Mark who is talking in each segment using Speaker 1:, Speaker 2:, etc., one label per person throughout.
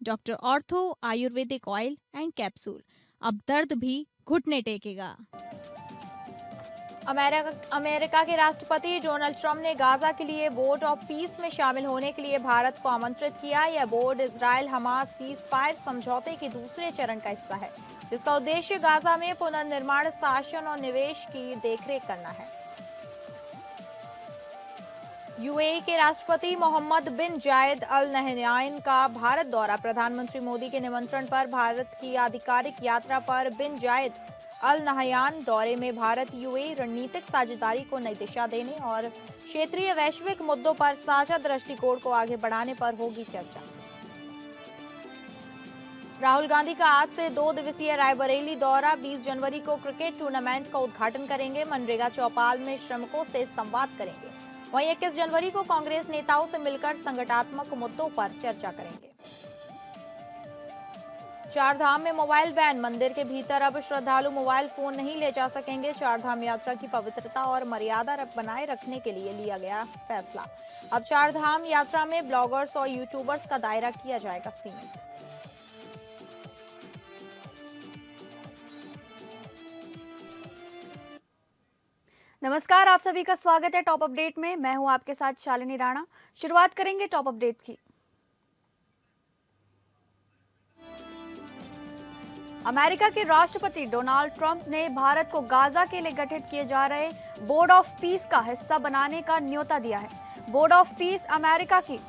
Speaker 1: Doctor ortho Ayurvedic oil and capsule. अब दर्द भी घुटने टेकेगा।
Speaker 2: अमेरिका के राष्ट्रपति डोनाल्ड ट्रंप ने गाजा के लिए बोर्ड ऑफ पीस में शामिल होने के लिए भारत को आमंत्रित किया। यह board Israel Hamas cease fire समझौते के दूसरे चरण का हिस्सा है, जिसका उद्देश्य गाजा में पुनर्निर्माण, शासन और निवेश की देखरेख करना है। यूएई के राष्ट्रपति मोहम्मद बिन जायद अल नहयान का भारत दौरा। प्रधानमंत्री मोदी के निमंत्रण पर भारत की आधिकारिक यात्रा पर बिन जायद अल नहयान दौरे में भारत यूएई रणनीतिक साझेदारी को नई दिशा देने और क्षेत्रीय वैश्विक मुद्दों पर साझा दृष्टिकोण को आगे बढ़ाने पर होगी चर्चा। राहुल गांधी का आज से 2 दिवसीय रायबरेली दौरा। 20 जनवरी को क्रिकेट टूर्नामेंट का उद्घाटन करेंगे। मनरेगा चौपाल में श्रमिकों से संवाद करेंगे। वहीं 21 जनवरी को कांग्रेस नेताओं से मिलकर संगठनात्मक मुद्दों पर चर्चा करेंगे। चार धाम में मोबाइल बैन। मंदिर के भीतर अब श्रद्धालु मोबाइल फोन नहीं ले जा सकेंगे। चार धाम यात्रा की पवित्रता और मर्यादा बनाए रखने के लिए लिया गया फैसला। अब चार धाम यात्रा में ब्लॉगर्स और यूट्यूबर्स का दायरा किया जाएगा सीमित।
Speaker 3: नमस्कार, आप सभी का स्वागत है टॉप अपडेट में। मैं हूं आपके साथ शालिनी राणा। शुरुआत करेंगे टॉप अपडेट की। अमेरिका के राष्ट्रपति डोनाल्ड ट्रंप ने भारत को गाजा के लिए गठित किए जा रहे बोर्ड ऑफ पीस का हिस्सा बनाने का न्योता दिया है। बोर्ड ऑफ पीस अमेरिका की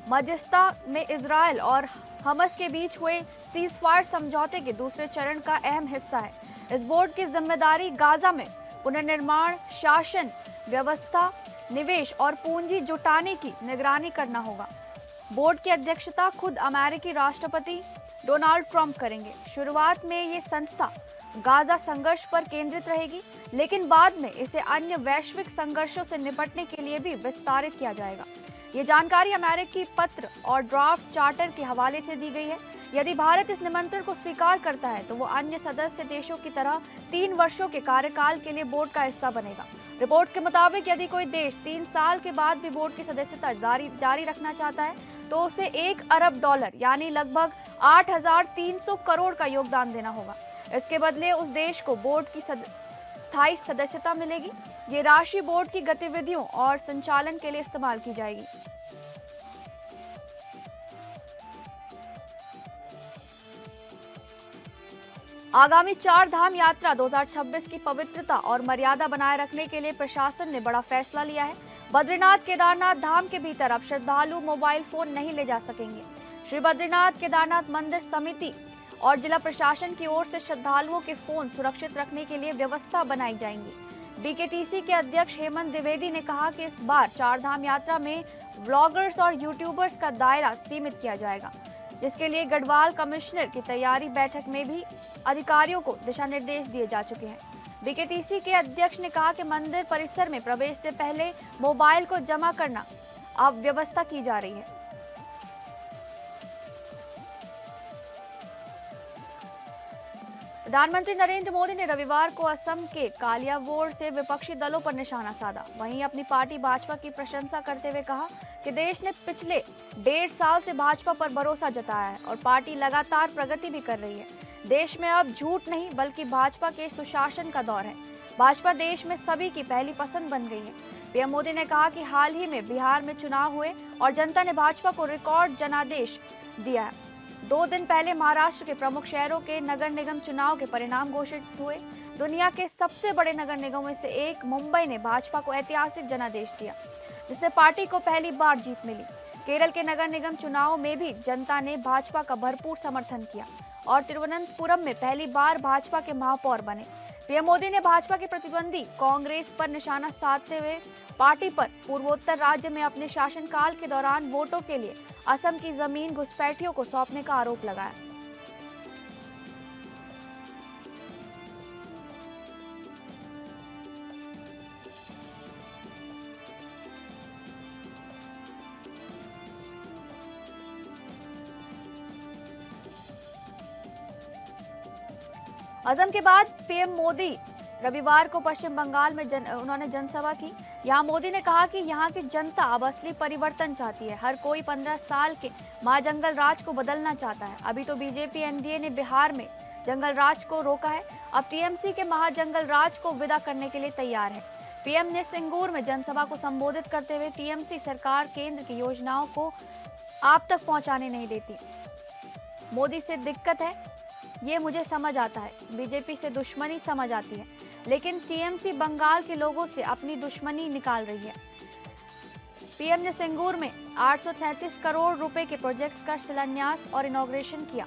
Speaker 3: मध्यस्थता में इजरायल और हमास के बीच हुए सीज फायर समझौते के दूसरे चरण का अहम हिस्सा है। इस बोर्ड की जिम्मेदारी गाजा में पुनर्निर्माण, शासन व्यवस्था, निवेश और पूंजी जुटाने की निगरानी करना होगा। बोर्ड की अध्यक्षता खुद अमेरिकी राष्ट्रपति डोनाल्ड ट्रंप करेंगे। शुरुआत में ये संस्था गाजा संघर्ष पर केंद्रित रहेगी, लेकिन बाद में इसे अन्य वैश्विक संघर्षों से निपटने के लिए भी विस्तारित किया जाएगा। ये जानकारी अमेरिकी पत्र और ड्राफ्ट चार्टर के हवाले से दी गई है। यदि भारत इस निमंत्रण को स्वीकार करता है तो वो अन्य सदस्य देशों की तरह 3 वर्षों के कार्यकाल के लिए बोर्ड का हिस्सा बनेगा। रिपोर्ट्स के मुताबिक यदि कोई देश 3 साल के बाद भी बोर्ड की सदस्यता जारी रखना चाहता है तो उसे $1 अरब यानी लगभग 8,300 करोड़ का योगदान देना होगा। इसके बदले उस देश को बोर्ड की स्थायी सदस्यता मिलेगी। ये राशि बोर्ड की गतिविधियों और संचालन के लिए इस्तेमाल की जाएगी। आगामी चार धाम यात्रा 2026 की पवित्रता और मर्यादा बनाए रखने के लिए प्रशासन ने बड़ा फैसला लिया है। बद्रीनाथ केदारनाथ धाम के भीतर अब श्रद्धालु मोबाइल फोन नहीं ले जा सकेंगे। श्री बद्रीनाथ केदारनाथ मंदिर समिति और जिला प्रशासन की ओर से श्रद्धालुओं के फोन सुरक्षित रखने के लिए व्यवस्था बनाई जाएंगी। बीकेटीसी के अध्यक्ष हेमंत द्विवेदी ने कहा कि इस बार चार धाम यात्रा में व्लॉगर्स और यूट्यूबर्स का दायरा सीमित किया जाएगा, जिसके लिए गढ़वाल कमिश्नर की तैयारी बैठक में भी अधिकारियों को दिशा निर्देश दिए जा चुके हैं। बीकेटीसी के अध्यक्ष ने कहा कि मंदिर परिसर में प्रवेश से पहले मोबाइल को जमा करना अब व्यवस्था की जा रही है। प्रधानमंत्री नरेंद्र मोदी ने रविवार को असम के कालियावोड़ से विपक्षी दलों पर निशाना साधा। वहीं अपनी पार्टी भाजपा की प्रशंसा करते हुए कहा कि देश ने पिछले 1.5 साल से भाजपा पर भरोसा जताया है और पार्टी लगातार प्रगति भी कर रही है। देश में अब झूठ नहीं बल्कि भाजपा के सुशासन का दौर है। भाजपा देश में सभी की पहली पसंद बन गई है। पीएम मोदी ने कहा कि हाल ही में बिहार में चुनाव हुए और जनता ने भाजपा को रिकॉर्ड जनादेश दिया है। 2 दिन पहले महाराष्ट्र के प्रमुख शहरों के नगर निगम चुनाव के परिणाम घोषित हुए। दुनिया के सबसे बड़े नगर निगमों में से एक मुंबई ने भाजपा को ऐतिहासिक जनादेश दिया, जिससे पार्टी को पहली बार जीत मिली। केरल के नगर निगम चुनाव में भी जनता ने भाजपा का भरपूर समर्थन किया और तिरुवनंतपुरम में पहली बार भाजपा के महापौर बने। पीएम मोदी ने भाजपा के प्रतिद्वंदी कांग्रेस पर निशाना साधते हुए पार्टी पर पूर्वोत्तर राज्य में अपने शासनकाल के दौरान वोटों के लिए असम की जमीन घुसपैठियों को सौंपने का आरोप लगाया। असम के बाद पीएम मोदी रविवार को पश्चिम बंगाल में उन्होंने जनसभा की। यहाँ मोदी ने कहा कि यहाँ की जनता अब असली परिवर्तन चाहती है। हर कोई 15 साल के महाजंगल राज को बदलना चाहता है। अभी तो बीजेपी एनडीए ने बिहार में जंगल राज को रोका है, अब टीएमसी के महाजंगल राज को विदा करने के लिए तैयार है। पीएम ने सिंगूर में जनसभा को संबोधित करते हुए टीएमसी सरकार केंद्र की योजनाओं को आप तक पहुंचाने नहीं देती। मोदी से दिक्कत है, ये मुझे समझ आता है। बीजेपी से दुश्मनी समझ आती है, लेकिन टीएमसी बंगाल के लोगों से अपनी दुश्मनी निकाल रही है। पीएम ने सिंगूर में 833 करोड़ रुपए के प्रोजेक्ट्स का शिलान्यास और इनॉग्रेशन किया।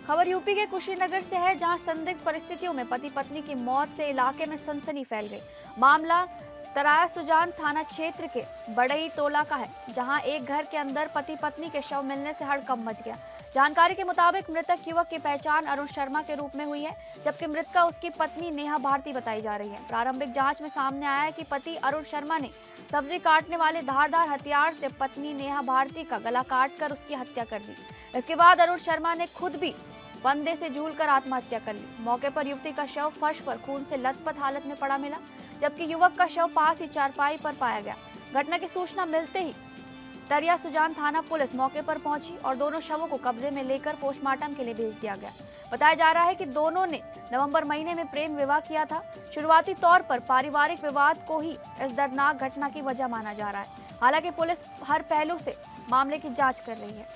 Speaker 3: खबर यूपी के कुशीनगर से है, जहां संदिग्ध परिस्थितियों में पति पत्नी की मौत से इलाके में सनसनी फैल गई। मामला तराया सुजान थाना क्षेत्र के बड़ई टोला का है, जहां एक घर के अंदर पति पत्नी के शव मिलने से हड़कंप मच गया। जानकारी के मुताबिक मृतक युवक की पहचान अरुण शर्मा के रूप में हुई है, जबकि मृतका उसकी पत्नी नेहा भारती बताई जा रही है। प्रारंभिक जांच में सामने आया है कि पति अरुण शर्मा ने सब्जी काटने वाले धारदार हथियार से पत्नी नेहा भारती का गला काटकर उसकी हत्या कर दी। इसके बाद अरुण शर्मा ने खुद भी फंदे से झूलकर आत्महत्या कर ली। मौके पर युवती का शव फर्श पर खून से लथपथ हालत में पड़ा मिला, जबकि युवक का शव पास ही चारपाई पर पाया गया। घटना की सूचना मिलते ही तरिया सुजान थाना पुलिस मौके पर पहुंची और दोनों शवों को कब्जे में लेकर पोस्टमार्टम के लिए भेज दिया गया। बताया जा रहा है कि दोनों ने नवंबर महीने में प्रेम विवाह किया था। शुरुआती तौर पर पारिवारिक विवाद को ही इस दर्दनाक घटना की वजह माना जा रहा है। हालांकि पुलिस हर पहलू से मामले की जांच कर रही है।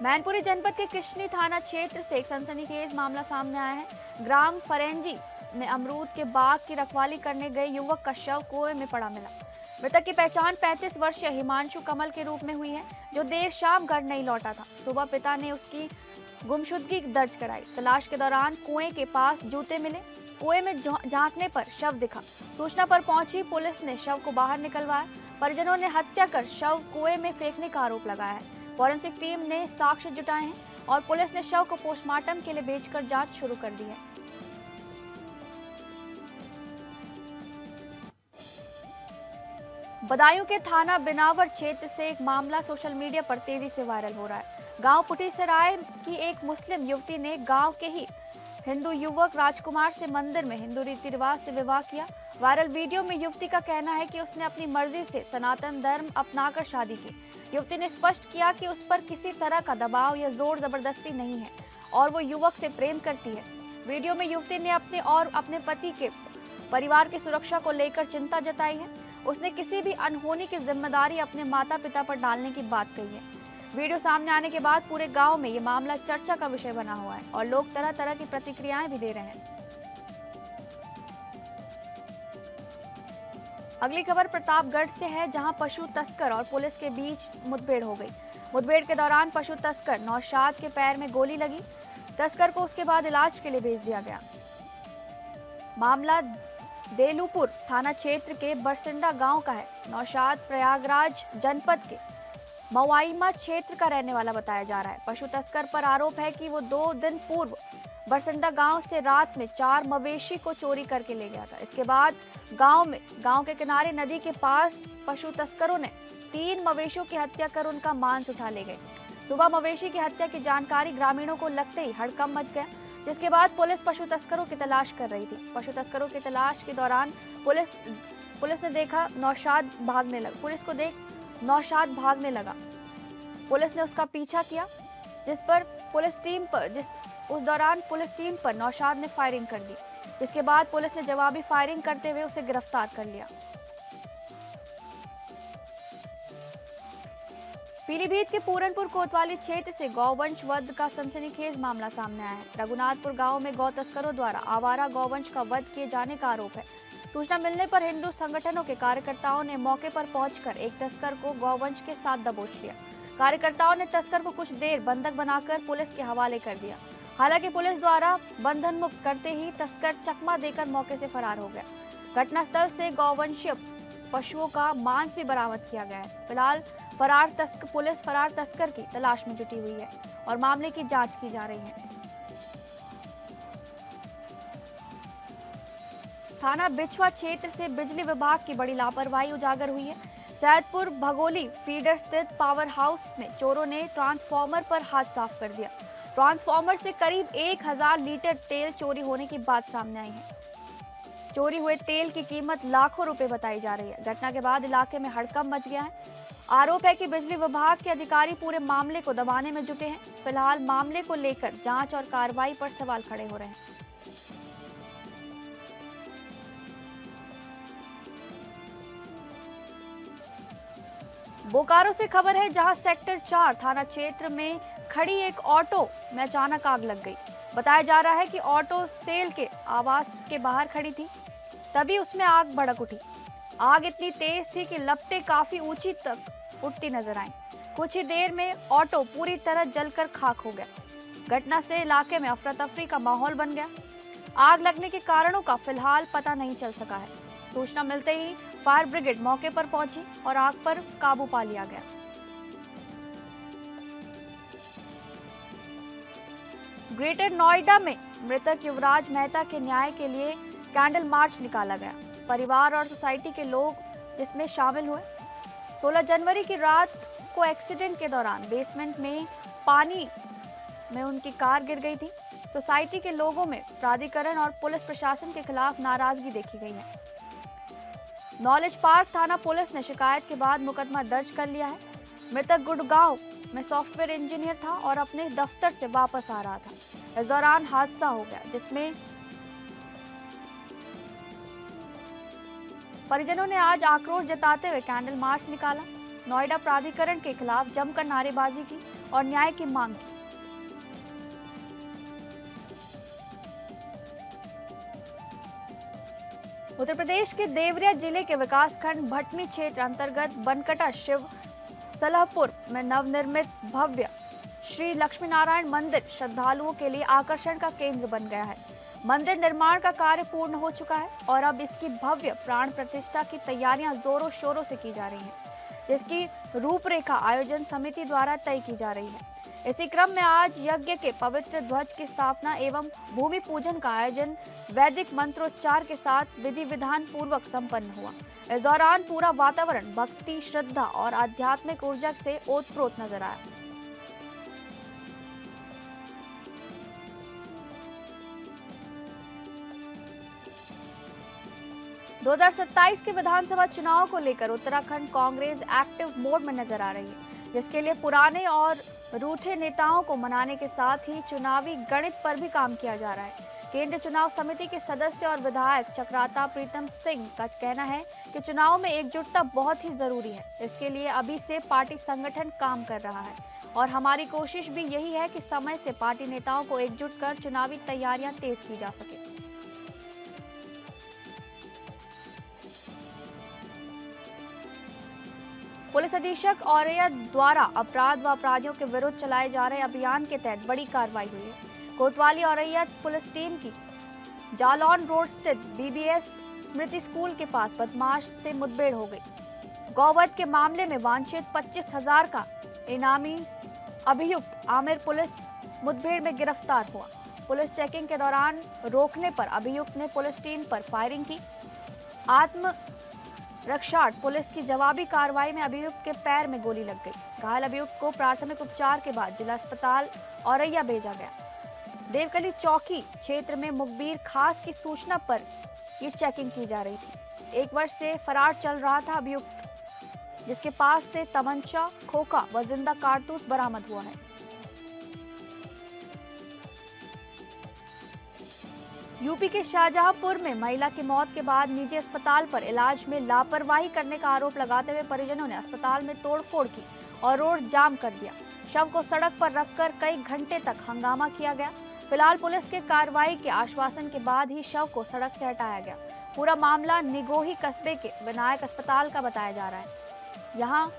Speaker 3: मैनपुरी जनपद के कृष्णी थाना क्षेत्र से एक सनसनीखेज मामला सामने आया है। ग्राम फरेंजी में अमरूद के बाग की रखवाली करने गए युवक का शव कुएं में पड़ा मिला। मृतक की पहचान 35 वर्षीय हिमांशु कमल के रूप में हुई है, जो देर शाम घर नहीं लौटा था। सुबह पिता ने उसकी गुमशुदगी दर्ज कराई। तलाश के दौरान कुएं के पास जूते मिले। कुएं में झांकने पर शव दिखा। सूचना पर पहुंची पुलिस ने शव को बाहर निकलवाया। परिजनों ने हत्या कर शव कुएं में फेंकने का आरोप लगाया है। फॉरेंसिक टीम ने साक्ष्य जुटाए हैं और पुलिस ने शव को पोस्टमार्टम के लिए भेजकर जांच शुरू कर दी है। बदायूं के थाना बिनावर क्षेत्र से एक मामला सोशल मीडिया पर तेजी से वायरल हो रहा है। गांव पुटीसराय की एक मुस्लिम युवती ने गांव के ही हिंदू युवक राजकुमार से मंदिर में हिंदू रीति रिवाज से विवाह किया। वायरल वीडियो में युवती का कहना है कि उसने अपनी मर्जी से सनातन धर्म अपनाकर शादी की। युवती ने स्पष्ट किया कि उस पर किसी तरह का दबाव या जोर जबरदस्ती नहीं है और वो युवक से प्रेम करती है। वीडियो में युवती ने अपने और अपने पति के परिवार की सुरक्षा को लेकर चिंता जताई है। उसने किसी भी अनहोनी की जिम्मेदारी अपने माता पिता पर डालने की बात कही है। वीडियो सामने आने के बाद पूरे गांव में ये मामला चर्चा का विषय बना हुआ है और लोग तरह तरह की प्रतिक्रियाएं भी दे रहे हैं। अगली खबर प्रतापगढ़ से है, जहां पशु तस्कर और पुलिस के बीच मुठभेड़ हो गई। मुठभेड़ के दौरान पशु तस्कर नौशाद के पैर में गोली लगी। तस्कर को उसके बाद इलाज के लिए भेज दिया गया। मामला देलूपुर थाना क्षेत्र के बरसिंडा गांव का है। नौशाद प्रयागराज जनपद के मवाईमा क्षेत्र का रहने वाला बताया जा रहा है। पशु तस्कर पर आरोप है कि वो 2 दिन पूर्व बरसिंडा गांव से रात में 4 मवेशी को चोरी करके ले गया था। इसके बाद गांव के किनारे नदी के पास पशु तस्करों ने 3 मवेशियों की हत्या कर उनका मांस उठा ले गए। सुबह मवेशी की हत्या की जानकारी ग्रामीणों को लगते ही हड़कंप मच गया, जिसके बाद पुलिस पशु तस्करों की तलाश कर रही थी। पशु तस्करों की तलाश के दौरान पुलिस ने देखा नौशाद भागने लगा। पुलिस ने उसका पीछा किया, उस दौरान पुलिस टीम पर नौशाद ने फायरिंग कर दी, जिसके बाद पुलिस ने जवाबी फायरिंग करते हुए उसे गिरफ्तार कर लिया। पीलीभीत के पूरनपुर कोतवाली क्षेत्र से गौवंश वध का सनसनीखेज मामला सामने आया है। रघुनाथपुर गांव में गौ तस्करों द्वारा आवारा गौवंश का वध किए जाने का आरोप है। सूचना मिलने पर हिंदू संगठनों के कार्यकर्ताओं ने मौके पर पहुंचकर एक तस्कर को गौवंश के साथ दबोच लिया। कार्यकर्ताओं ने तस्कर को कुछ देर बंधक बनाकर पुलिस के हवाले कर दिया। हालांकि पुलिस द्वारा बंधन मुक्त करते ही तस्कर चकमा देकर मौके से फरार हो गया। घटनास्थल से गौवंशीय पशुओं का मांस भी बरामद किया गया है। फिलहाल पुलिस फरार तस्कर की तलाश में जुटी हुई है और मामले की जांच की जा रही है। थाना बिछवा क्षेत्र से बिजली विभाग की बड़ी लापरवाही उजागर हुई है। सैदपुर भगोली फीडर स्थित पावर हाउस में चोरों ने ट्रांसफार्मर पर हाथ साफ कर दिया। ट्रांसफार्मर से करीब 1000 लीटर तेल चोरी होने की बात सामने आई है। चोरी हुए तेल की कीमत लाखों रुपए बताई जा रही है। घटना के बाद इलाके में हड़कंप मच गया है। आरोप है कि बिजली विभाग के अधिकारी पूरे मामले को दबाने में जुटे हैं। फिलहाल मामले को लेकर जांच और कार्रवाई पर सवाल खड़े हो रहे हैं। बोकारो से खबर है, जहां सेक्टर 4 थाना क्षेत्र में खड़ी एक ऑटो में अचानक आग लग गई। बताया जा रहा है कि ऑटो सेल के आवास के बाहर खड़ी थी, तभी उसमें आग भड़क उठी। आग इतनी तेज थी कि लपटें काफी ऊंची तक उठती नजर आईं। कुछ ही देर में ऑटो पूरी तरह जलकर खाक हो गया। घटना से इलाके में अफरा तफरी का माहौल बन गया। आग लगने के कारणों का फिलहाल पता नहीं चल सका है। सूचना मिलते ही फायर ब्रिगेड मौके पर पहुंची और आग पर काबू पा लिया गया। ग्रेटर नोएडा में मृतक युवराज मेहता के न्याय के लिए कैंडल मार्च निकाला गया। परिवार और सोसाइटी के लोग जिसमें शामिल हुए। 16 जनवरी की रात को एक्सीडेंट के दौरान बेसमेंट में पानी में उनकी कार गिर गई थी। सोसाइटी के लोगों में प्राधिकरण और पुलिस प्रशासन के खिलाफ नाराजगी देखी गई है। नॉलेज पार्क थाना पुलिस ने शिकायत के बाद मुकदमा दर्ज कर लिया है। मृतक गुड़गांव में सॉफ्टवेयर इंजीनियर था और अपने दफ्तर से वापस आ रहा था। इस दौरान हादसा हो गया, जिसमें परिजनों ने आज आक्रोश जताते हुए कैंडल मार्च निकाला। नोएडा प्राधिकरण के खिलाफ जमकर नारेबाजी की और न्याय की मांग की। उत्तर प्रदेश के देवरिया जिले के विकासखंड भटनी क्षेत्र अंतर्गत बनकटा शिव सलहपुर में नवनिर्मित भव्य श्री लक्ष्मी नारायण मंदिर श्रद्धालुओं के लिए आकर्षण का केंद्र बन गया है। मंदिर निर्माण का कार्य पूर्ण हो चुका है और अब इसकी भव्य प्राण प्रतिष्ठा की तैयारियां जोरों शोरों से की जा रही हैं, जिसकी रूपरेखा आयोजन समिति द्वारा तय की जा रही है। इसी क्रम में आज यज्ञ के पवित्र ध्वज की स्थापना एवं भूमि पूजन का आयोजन वैदिक मंत्रोच्चार के साथ विधि विधान पूर्वक संपन्न हुआ। इस दौरान पूरा वातावरण भक्ति, श्रद्धा और आध्यात्मिक ऊर्जा से ओतप्रोत नजर आया। दो 2027 के विधानसभा चुनाव को लेकर उत्तराखंड कांग्रेस एक्टिव मोड में नजर आ रही है, जिसके लिए पुराने और रूठे नेताओं को मनाने के साथ ही चुनावी गणित पर भी काम किया जा रहा है। केंद्रीय चुनाव समिति के सदस्य और विधायक चक्राता प्रीतम सिंह का कहना है कि चुनाव में एकजुटता बहुत ही जरूरी है। इसके लिए अभी से पार्टी संगठन काम कर रहा है और हमारी कोशिश भी यही है कि समय से पार्टी नेताओं को एकजुट कर चुनावी तैयारियां तेज की जा सके। पुलिस अधीक्षक औरैया द्वारा अपराध व अपराधियों के विरुद्ध चलाए जा रहे अभियान के तहत बड़ी कार्रवाई हुई है। कोतवाली औरैया पुलिस टीम की जालौन रोड स्थित बीबीएस स्मृति स्कूल के पास बदमाश से मुठभेड़ हो गई। गौवध के मामले में वांछित 25,000 का इनामी अभियुक्त आमिर पुलिस मुठभेड़ में गिरफ्तार हुआ। पुलिस चेकिंग के दौरान रोकने पर अभियुक्त ने पुलिस टीम पर फायरिंग की। आत्म रक्षार्थ पुलिस की जवाबी कार्रवाई में अभियुक्त के पैर में गोली लग गई। घायल अभियुक्त को प्राथमिक उपचार के बाद जिला अस्पताल औरैया भेजा गया। देवकली चौकी क्षेत्र में मुखबिर खास की सूचना पर ये चेकिंग की जा रही थी। 1 वर्ष से फरार चल रहा था अभियुक्त, जिसके पास से तमंचा, खोखा व जिंदा कारतूस बरामद हुआ है। यूपी के शाहजहांपुर में महिला की मौत के बाद निजी अस्पताल पर इलाज में लापरवाही करने का आरोप लगाते हुए परिजनों ने अस्पताल में तोड़फोड़ की और रोड जाम कर दिया। शव को सड़क पर रखकर कई घंटे तक हंगामा किया गया। फिलहाल पुलिस के कार्रवाई के आश्वासन के बाद ही शव को सड़क से हटाया गया। पूरा मामला निगोही कस्बे के विनायक अस्पताल का बताया जा रहा है। यहाँ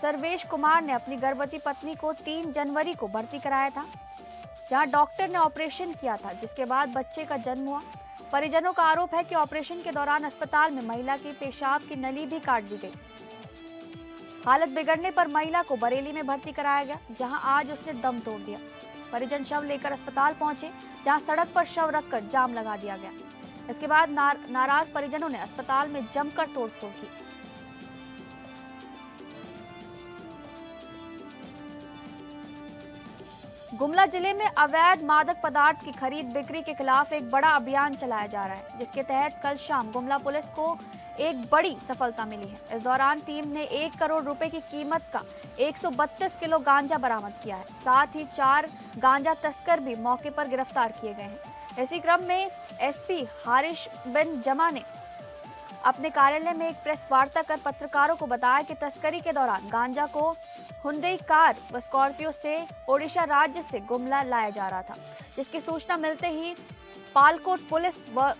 Speaker 3: सर्वेश कुमार ने अपनी गर्भवती पत्नी को 3 जनवरी को भर्ती कराया था, जहां डॉक्टर ने ऑपरेशन किया था, जिसके बाद बच्चे का जन्म हुआ। परिजनों का आरोप है कि ऑपरेशन के दौरान अस्पताल में महिला की पेशाब की नली भी काट दी गई। हालत बिगड़ने पर महिला को बरेली में भर्ती कराया गया, जहां आज उसने दम तोड़ दिया। परिजन शव लेकर अस्पताल पहुंचे, जहां सड़क पर शव रखकर जाम लगा दिया गया। इसके बाद नाराज परिजनों ने अस्पताल में जमकर तोड़फोड़ की। गुमला जिले में अवैध मादक पदार्थ की खरीद बिक्री के खिलाफ एक बड़ा अभियान चलाया जा रहा है, जिसके तहत कल शाम गुमला पुलिस को एक बड़ी सफलता मिली है। इस दौरान टीम ने 1 करोड़ रुपए की कीमत का 132 किलो गांजा बरामद किया है। साथ ही 4 गांजा तस्कर भी मौके पर गिरफ्तार किए गए हैं। इसी क्रम में एसपी हारिश बिन जमा ने अपने कार्यालय में एक प्रेस वार्ता कर पत्रकारों को बताया कि तस्करी के दौरान गांजा को हुंडई कार व स्कॉर्पियो से ओडिशा राज्य से गुमला लाया जा रहा था, जिसकी सूचना मिलते ही पालकोट पुलिस व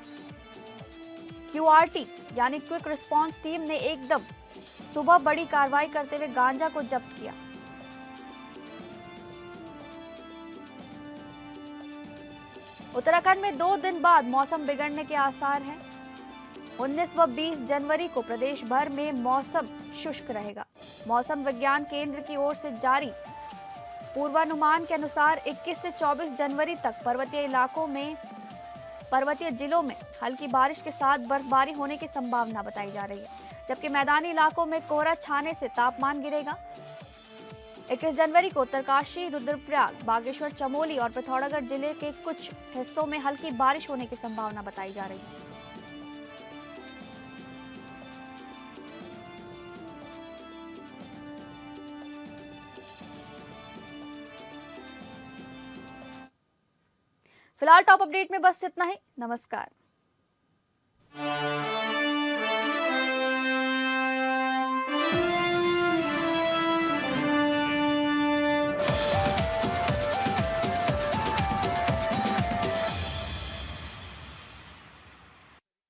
Speaker 3: क्यूआरटी यानी क्विक रिस्पांस टीम ने एकदम सुबह बड़ी कार्रवाई करते हुए गांजा को जब्त किया। उत्तराखंड में 2 दिन बाद मौसम बिगड़ने के आसार हैं। 19 व 20 जनवरी को प्रदेश भर में मौसम शुष्क रहेगा। मौसम विज्ञान केंद्र की ओर से जारी पूर्वानुमान के अनुसार 21 से 24 जनवरी तक पर्वतीय जिलों में हल्की बारिश के साथ बर्फबारी होने की संभावना बताई जा रही है, जबकि मैदानी इलाकों में कोहरा छाने से तापमान गिरेगा। 21 जनवरी को उत्तरकाशी, रुद्रप्रयाग, बागेश्वर, चमोली और पिथौरागढ़ जिले के कुछ हिस्सों में हल्की बारिश होने की संभावना बताई जा रही है। फिलहाल टॉप अपडेट में बस इतना ही। नमस्कार।